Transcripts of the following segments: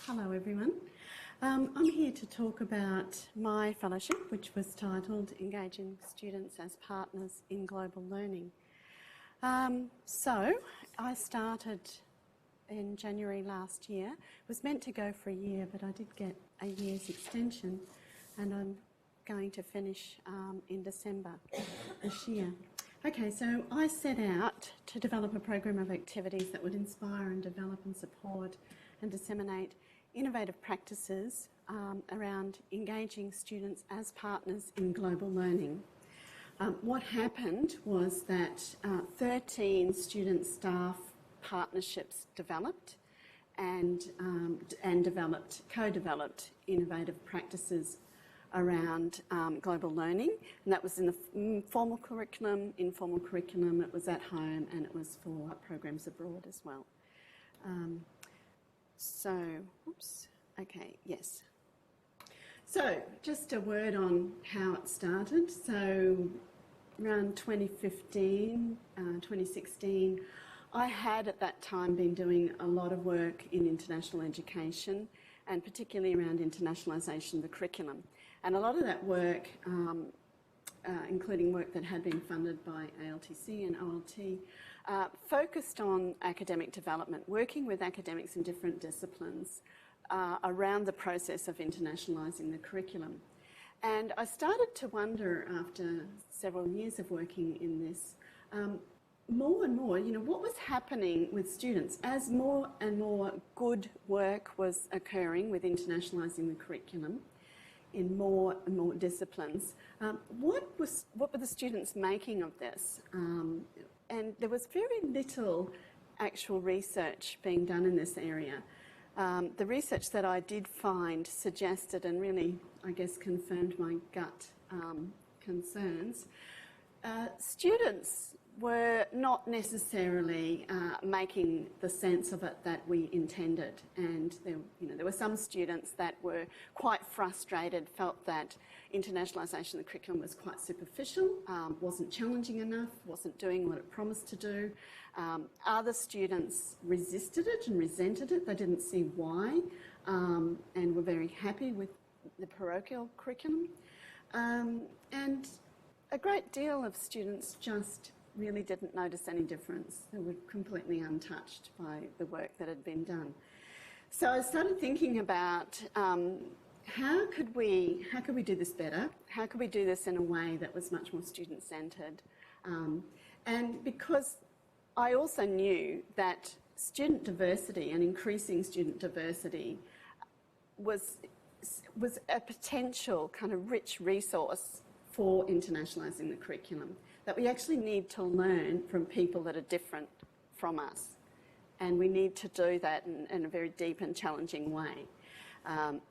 Hello everyone. I'm here to talk about my fellowship, which was titled Engaging Students as Partners in Global Learning. So I started in January last year. It was meant to go for a year, but I did get a year's extension, and I'm going to finish in December this year. Okay, so I set out to develop a program of activities that would inspire and develop and support and disseminate innovative practices around engaging students as partners in global learning. What happened was that 13 student staff partnerships developed and co-developed innovative practices around global learning, and that was in the formal curriculum, informal curriculum, it was at home, and it was for programs abroad as well. So just a word on how it started. So around 2015, 2016, I had at that time been doing a lot of work in international education, and particularly around internationalisation of the curriculum. And a lot of that work, including work that had been funded by ALTC and OLT, focused on academic development, working with academics in different disciplines around the process of internationalising the curriculum. And I started to wonder, after several years of working in this, more and more, what was happening with students as more and more good work was occurring with internationalising the curriculum in more and more disciplines. What were the students making of this? And there was very little actual research being done in this area. The research that I did find suggested and really, I guess, confirmed my gut concerns. Students were not necessarily making the sense of it that we intended, and there were some students that were quite frustrated, felt that internationalisation of the curriculum was quite superficial, wasn't challenging enough, wasn't doing what it promised to do. Other students resisted it and resented it. They didn't see why, and were very happy with the parochial curriculum. And a great deal of students just really didn't notice any difference. They were completely untouched by the work that had been done. So I started thinking about how could we do this better? How could we do this in a way that was much more student-centred? And because I also knew that student diversity and increasing student diversity was a potential kind of rich resource for internationalising the curriculum, that we actually need to learn from people that are different from us. And we need to do that in a very deep and challenging way.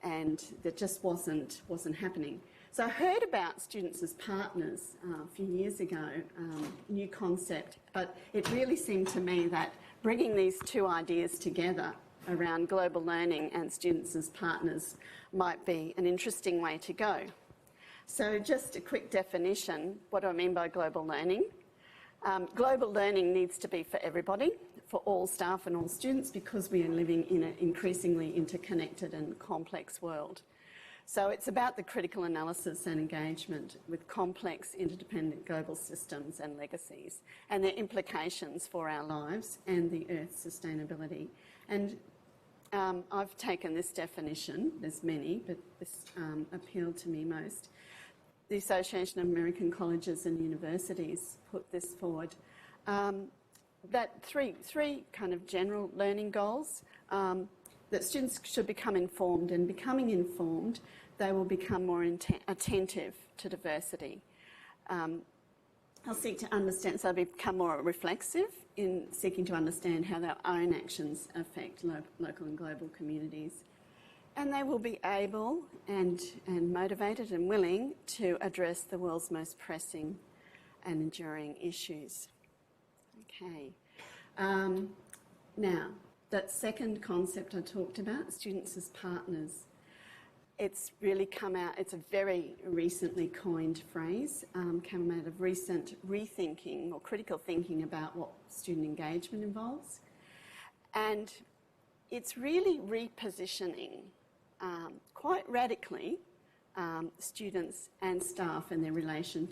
And that just wasn't happening. So I heard about students as partners a few years ago, new concept, but it really seemed to me that bringing these two ideas together around global learning and students as partners might be an interesting way to go. So just a quick definition, what do I mean by global learning? Global learning needs to be for everybody, for all staff and all students, because we are living in an increasingly interconnected and complex world. So it's about the critical analysis and engagement with complex interdependent global systems and legacies and their implications for our lives and the Earth's sustainability. And I've taken this definition, there's many, but this appealed to me most. The Association of American Colleges and Universities put this forward, that three kind of general learning goals, that students should become informed, and becoming informed, they will become more attentive to diversity. They'll seek to understand, so they'll become more reflexive in seeking to understand how their own actions affect local and global communities. And they will be able and motivated and willing to address the world's most pressing and enduring issues. Okay. Now, that second concept I talked about, students as partners, it's really come out, it's a very recently coined phrase, come out of recent rethinking or critical thinking about what student engagement involves. And it's really repositioning quite radically students and staff and their relation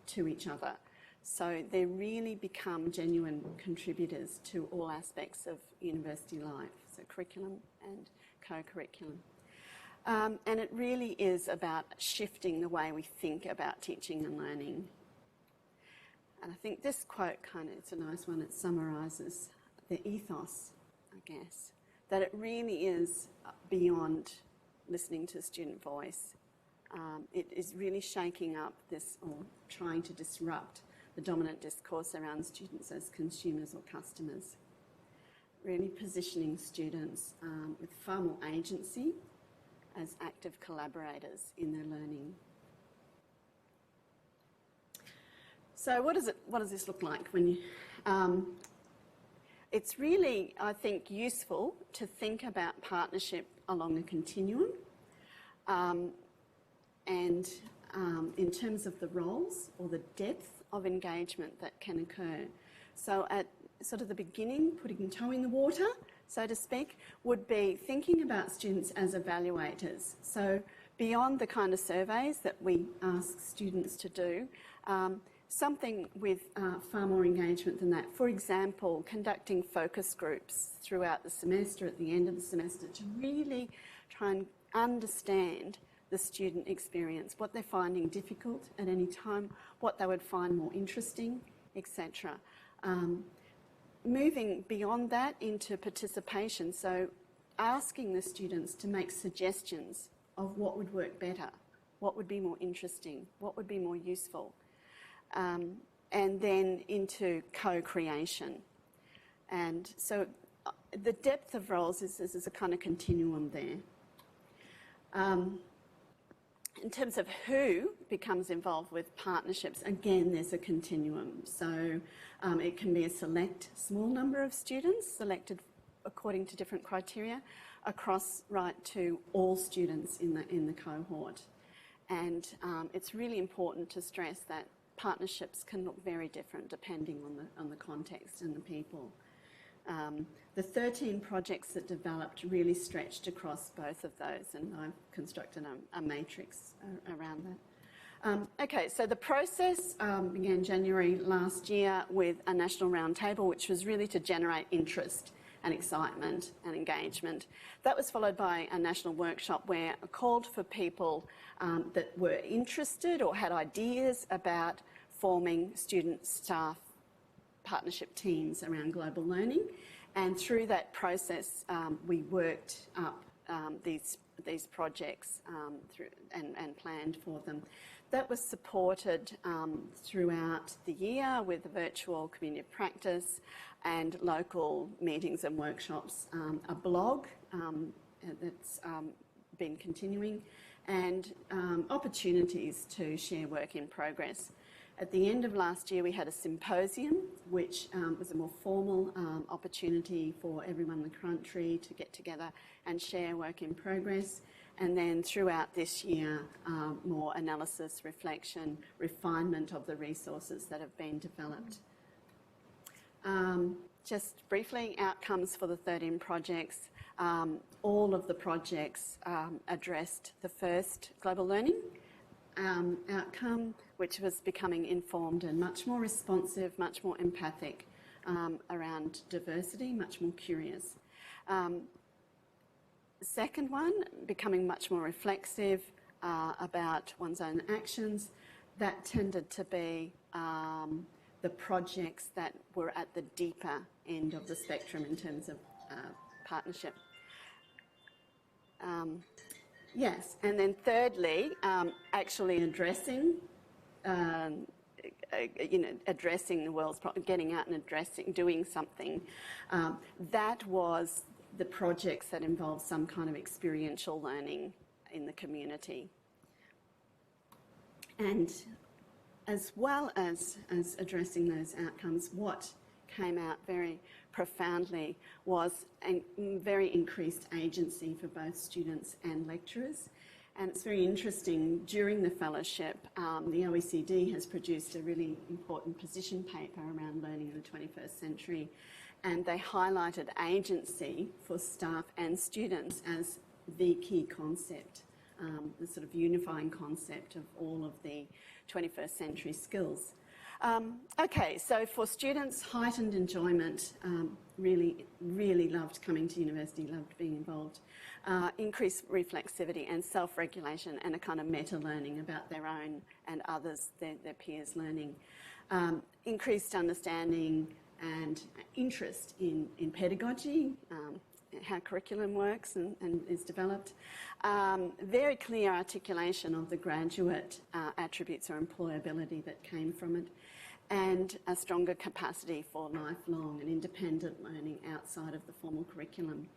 to each other. So they really become genuine contributors to all aspects of university life, so curriculum and co-curriculum. And it really is about shifting the way we think about teaching and learning. And I think this quote it's a nice one, it summarises the ethos, I guess, that it really is beyond listening to student voice. It is really shaking up this, or trying to disrupt the dominant discourse around students as consumers or customers. Really positioning students with far more agency as active collaborators in their learning. So what does this look like when you... it's really, I think, useful to think about partnership along a continuum and in terms of the roles or the depth of engagement that can occur. So at sort of the beginning, putting toe in the water, so to speak, would be thinking about students as evaluators. So beyond the kind of surveys that we ask students to do, something with far more engagement than that. For example, conducting focus groups throughout the semester, at the end of the semester, to really try and understand the student experience, what they're finding difficult at any time, what they would find more interesting, etc. Moving beyond that into participation, so asking the students to make suggestions of what would work better, what would be more interesting, what would be more useful, and then into co-creation. And so the depth of roles is a kind of continuum there. In terms of who becomes involved with partnerships, again, there's a continuum. So it can be a select small number of students selected according to different criteria, across right to all students in the cohort. And it's really important to stress that partnerships can look very different depending on the context and the people. The 13 projects that developed really stretched across both of those, and I've constructed a matrix around that. Okay, so the process began January last year with a national roundtable, which was really to generate interest and excitement and engagement. That was followed by a national workshop where I called for people that were interested or had ideas about forming student-staff partnership teams around global learning. And through that process, we worked up these projects and planned for them. That was supported throughout the year with virtual community of practice and local meetings and workshops, a blog that's been continuing, and opportunities to share work in progress. At the end of last year, we had a symposium, which was a more formal opportunity for everyone in the country to get together and share work in progress. And then throughout this year, more analysis, reflection, refinement of the resources that have been developed. Just briefly, outcomes for the 13 projects. All of the projects addressed the first global learning outcome, which was becoming informed and much more responsive, much more empathic around diversity, much more curious. The second one, becoming much more reflexive about one's own actions. That tended to be the projects that were at the deeper end of the spectrum in terms of partnership. Yes, and then thirdly, actually addressing, addressing the world's problems, getting out and addressing, doing something. That was the projects that involved some kind of experiential learning in the community. And as well as addressing those outcomes, what came out very profoundly was a very increased agency for both students and lecturers. And it's very interesting, during the fellowship, the OECD has produced a really important position paper around learning in the 21st century. and they highlighted agency for staff and students as the key concept, the sort of unifying concept of all of the 21st century skills. Okay, so for students, heightened enjoyment, really loved coming to university, loved being involved. Increased reflexivity and self-regulation and a kind of meta-learning about their own and others, their peers' learning. Increased understanding and interest in pedagogy, how curriculum works and is developed. Very clear articulation of the graduate attributes or employability that came from it, and a stronger capacity for lifelong and independent learning outside of the formal curriculum.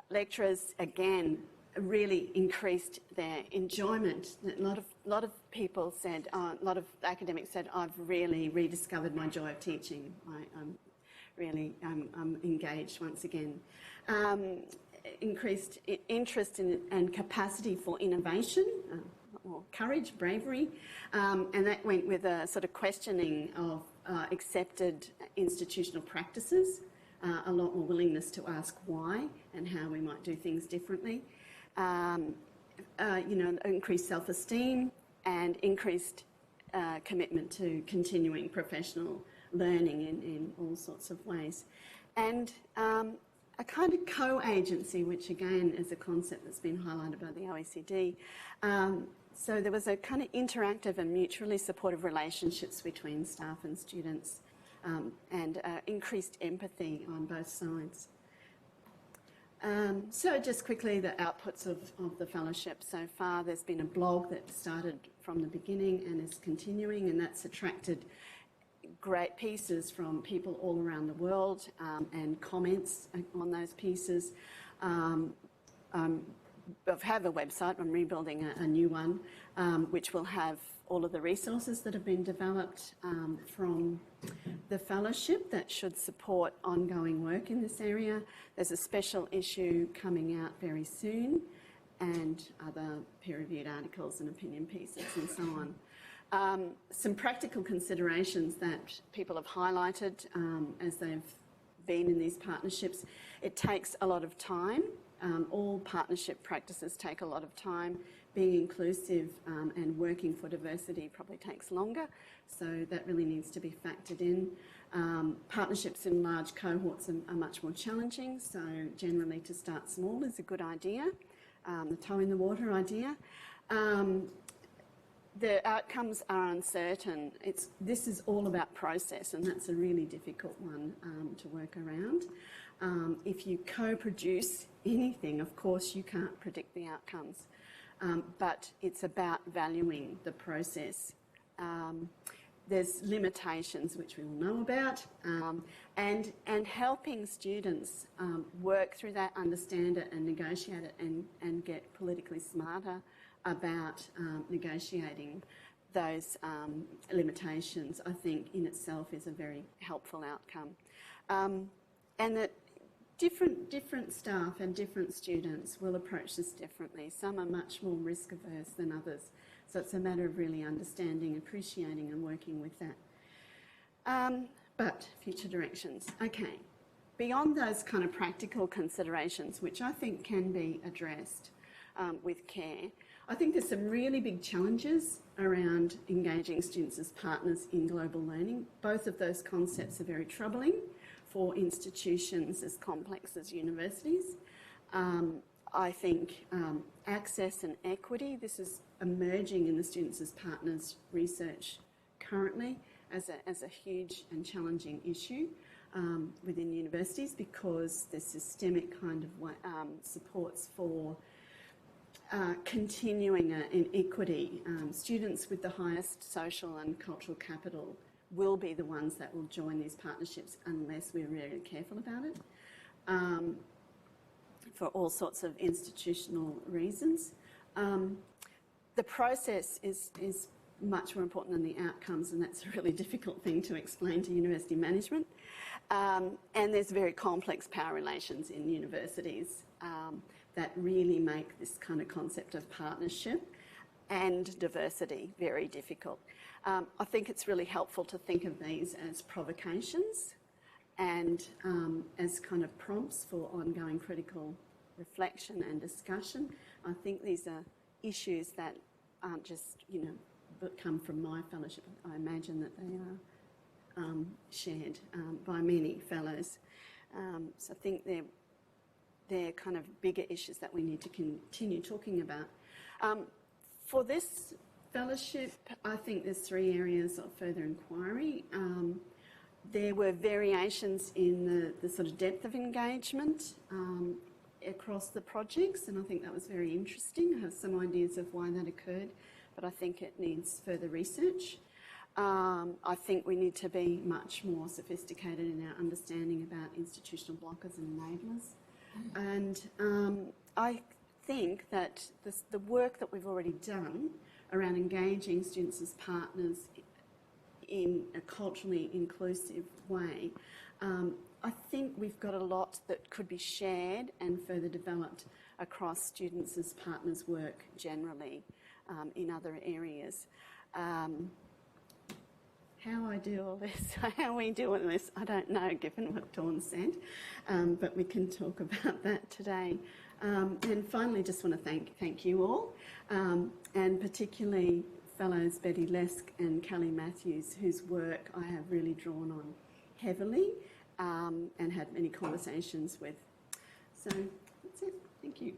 Lecturers, again, really increased their enjoyment. A lot of people said, a lot of academics said, I've really rediscovered my joy of teaching. I'm engaged once again. Increased interest in, and capacity for innovation, or courage, bravery, and that went with a sort of questioning of accepted institutional practices, a lot more willingness to ask why and how we might do things differently. Increased self-esteem and increased commitment to continuing professional learning in all sorts of ways. And a kind of co-agency, which again is a concept that's been highlighted by the OECD. So there was a kind of interactive and mutually supportive relationships between staff and students, and increased empathy on both sides. So just quickly, the outputs of the fellowship so far. There's been a blog that started from the beginning and is continuing, and that's attracted great pieces from people all around the world, and comments on those pieces. I have a website, I'm rebuilding a new one, which will have all of the resources that have been developed from the fellowship that should support ongoing work in this area. There's a special issue coming out very soon, and other peer-reviewed articles and opinion pieces and so on. Some practical considerations that people have highlighted as they've been in these partnerships. It takes a lot of time. All partnership practices take a lot of time. Being inclusive and working for diversity probably takes longer, so that really needs to be factored in. Partnerships in large cohorts are much more challenging, so generally to start small is a good idea, the toe in the water idea. The outcomes are uncertain. This is all about process, and that's a really difficult one to work around. If you co-produce anything, of course, you can't predict the outcomes, but it's about valuing the process. There's limitations which we all know about, and helping students work through that, understand it and negotiate it, and get politically smarter about negotiating those limitations, I think in itself is a very helpful outcome. And that different staff and different students will approach this differently. Some are much more risk averse than others. So it's a matter of really understanding, appreciating and working with that. But future directions. Okay. Beyond those kind of practical considerations, which I think can be addressed with care, I think there's some really big challenges around engaging students as partners in global learning. Both of those concepts are very troubling for institutions as complex as universities. I think access and equity, this is emerging in the Students as Partners research currently as a huge and challenging issue within universities, because there's systemic kind of supports for continuing inequity. Students with the highest social and cultural capital will be the ones that will join these partnerships unless we're really careful about it, for all sorts of institutional reasons. The process is much more important than the outcomes, and that's a really difficult thing to explain to university management. And there's very complex power relations in universities that really make this kind of concept of partnership and diversity very difficult. I think it's really helpful to think of these as provocations and as kind of prompts for ongoing critical reflection and discussion. I think these are issues that aren't just, that come from my fellowship. I imagine that they are shared by many fellows. So I think they're kind of bigger issues that we need to continue talking about. For this fellowship, I think there's 3 areas of further inquiry. There were variations in the sort of depth of engagement across the projects, and I think that was very interesting. I have some ideas of why that occurred, but I think it needs further research. I think we need to be much more sophisticated in our understanding about institutional blockers and enablers. And I think that the work that we've already done around engaging students as partners in a culturally inclusive way, I think we've got a lot that could be shared and further developed across students as partners work generally in other areas. How I do all this, how we do all this, I don't know, given what Dawn said, but we can talk about that today. And finally, just want to thank you all, and particularly fellows Betty Lesk and Kelly Matthews, whose work I have really drawn on heavily and had many conversations with. So that's it. Thank you.